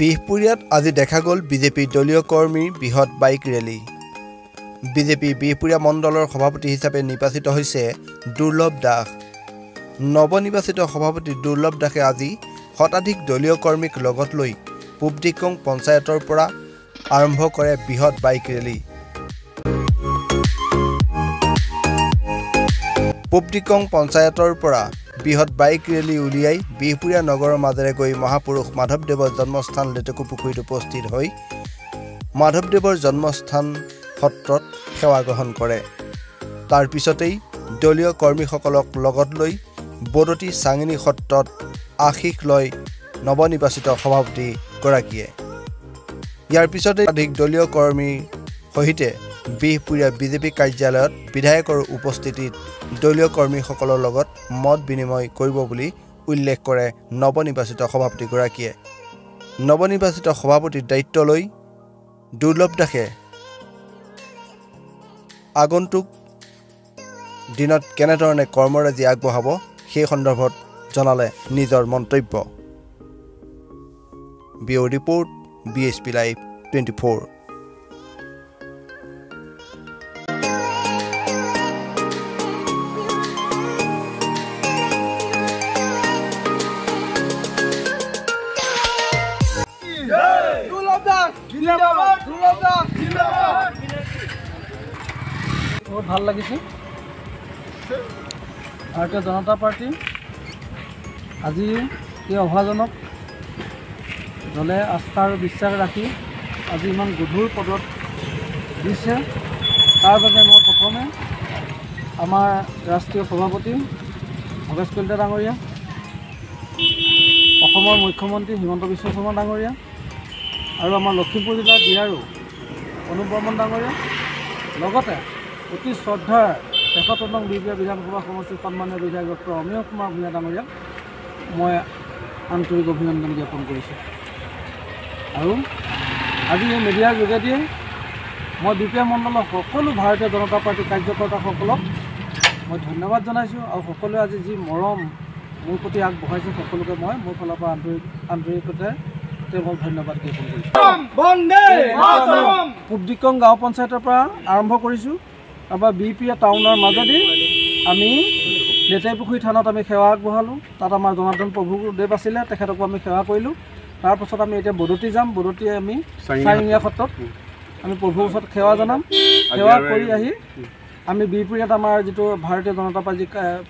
বিহপুৰীয়াত আজি দেখা গ'ল বিজেপি দলীয় কৰ্মীৰ বৃহৎ বাইক ৰেলী। বিজেপি বিহপুৰীয়া মণ্ডলৰ সভাপতি হিচাপে নিৰ্বাচিত হৈছে দুৰ্লভ দাস। নৱনিৰ্বাচিত সভাপতি দুৰ্লভ দাসে আজি শতাধিক দলীয় কৰ্মীক লগত লৈ পূব দিকং পঞ্চায়তৰ পৰা আৰম্ভ কৰে বৃহৎ বাইক ৰেলী। পূব দিকং পঞ্চায়তৰ পৰা বৃহৎ বাইক ৰেলী উলিয়াই বিহপুৰীয়া নগৰৰ মাজেৰে গৈ মহাপুৰুষ মাধৱদেৱৰ জন্মস্থান লেটেকুপুখুৰীত উপস্থিত হৈ মাধৱদেৱৰ জন্মস্থান সত্ৰত সেৱা গ্ৰহণ কৰে। তাৰ পিছতেই দলীয় কৰ্মীসকলক লগত লৈ বদতি চাঙিনী সত্ৰত আশীষ লয় নৱনিৰ্বাচিত সভাপতিগৰাকীয়ে। ইয়াৰ পিছতে অধিক দলীয় কৰ্মীৰ সৈতে বিহপুৰীয়া বিজেপি কাৰ্যালয়ত বিধায়কৰ উপস্থিতিত দলীয় কৰ্মীসকলৰ লগত মত বিনিময় কৰিব বুলি উল্লেখ কৰে নৱনিৰ্বাচিত সভাপতিগৰাকীয়ে। নৱনিৰ্বাচিত সভাপতিৰ দায়িত্ব লৈ দুৰ্লভ দাসে আগন্তুক দিনত কেনেধৰণে কৰ্মৰাজি আগবঢ়াব সেই সন্দৰ্ভত জনালে নিজৰ মন্তব্য। Bureau report BSP Live 24। বহুত ভাল লাগিছে। ভাৰতীয় জনতা পাৰ্টি আজি এই অভাজনক দলে আস্থা আৰু বিশ্বাস ৰাখি আজি ইমান গধুৰ পদত দিছে। তাৰ বাবে মই প্ৰথমে আমাৰ ৰাষ্ট্ৰীয় সভাপতি ভৱেশ কলিতা ডাঙৰীয়া, অসমৰ মুখ্যমন্ত্ৰী হিমন্ত বিশ্ব শৰ্মা ডাঙৰীয়া আৰু আমাৰ লখিমপুৰ জিলাৰ DRO অনুপ বৰ্মন ডাঙৰীয়া, লগতে অতি শ্ৰদ্ধাৰ ৭৩ নং বিহপুৰীয়া বিধানসভা সমষ্টিৰ সন্মানীয় বিধায়ক ডক্টৰ অমিয় কুমাৰ ভূঞা ডাঙৰীয়াক মই আন্তৰিক অভিনন্দন জ্ঞাপন কৰিছোঁ। আৰু আজি এই মিডিয়াৰ যোগেদিয়ে মই বিহপুৰীয়া মণ্ডলৰ সকলো ভাৰতীয় জনতা পাৰ্টীৰ কাৰ্যকৰ্তাসকলক মই ধন্যবাদ জনাইছোঁ। আৰু সকলোৱে আজি যি মৰম মোৰ প্ৰতি আগবঢ়াইছে সকলোকে মই মোৰ ফালৰ পৰা আন্তৰিকতাৰে তেওঁক ধন্যবাদ জ্ঞাপন কৰিছোঁ। পূব দিকং গাঁও পঞ্চায়তৰ পৰা আৰম্ভ কৰিছোঁ। তাৰপৰা বিহপুৰীয়া টাউনৰ মাজেদি আমি লেটেকুপুখুৰী থানত আমি সেৱা আগবঢ়ালোঁ। তাত আমাৰ জনাৰ্দন প্ৰভুদেৱ আছিলে, তেখেতকো আমি সেৱা কৰিলোঁ। তাৰপাছত আমি এতিয়া বদতি যাম। বদতি আমি চাৰিঙীয়া সত্ৰত আমি প্ৰভুৰ ওচৰত সেৱা জনাম। সেৱা কৰি আহি আমি বিহপুৰীয়াত আমাৰ যিটো ভাৰতীয় জনতা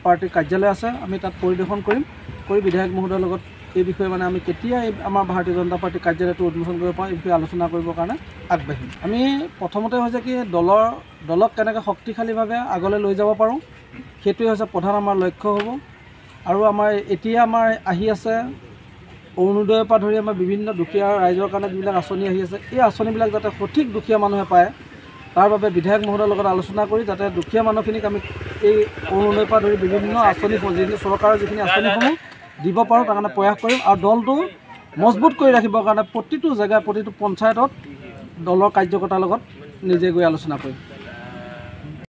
পাৰ্টীৰ কাৰ্যালয় আছে আমি তাত পৰিদৰ্শন কৰিম। কৰি বিধায়ক মহোদয়ৰ লগত এই বিষয়ে মানে আমি কেতিয়া আমাৰ ভাৰতীয় জনতা পাৰ্টীৰ কাৰ্যালয়টো উন্মোচন কৰিব পাৰোঁ এই বিষয়ে আলোচনা কৰিবৰ কাৰণে আগবাঢ়িম। আমি প্ৰথমতে হৈছে কি দলক কেনেকৈ শক্তিশালীভাৱে আগলৈ লৈ যাব পাৰোঁ সেইটোৱে হৈছে প্ৰধান আমাৰ লক্ষ্য হ'ব। আৰু আমাৰ এতিয়া আমাৰ আহি আছে অৰুণোদয়ৰ পৰা ধৰি আমাৰ বিভিন্ন দুখীয়া ৰাইজৰ কাৰণে যিবিলাক আঁচনি আহি আছে, এই আঁচনিবিলাক যাতে সঠিক দুখীয়া মানুহে পায় তাৰ বাবে বিধায়ক মহোদয়ৰ লগত আলোচনা কৰি যাতে দুখীয়া মানুহখিনিক আমি এই অৰুণোদয়ৰ পৰা ধৰি বিভিন্ন আঁচনি চৰকাৰৰ যিখিনি আঁচনিসমূহ দিব পাৰোঁ তাৰ কাৰণে প্ৰয়াস কৰিম। আৰু দলটো মজবুত কৰি ৰাখিবৰ কাৰণে প্ৰতিটো জেগা প্ৰতিটো পঞ্চায়তত দলৰ কাৰ্যকৰ্তাৰ লগত নিজে গৈ আলোচনা কৰিম।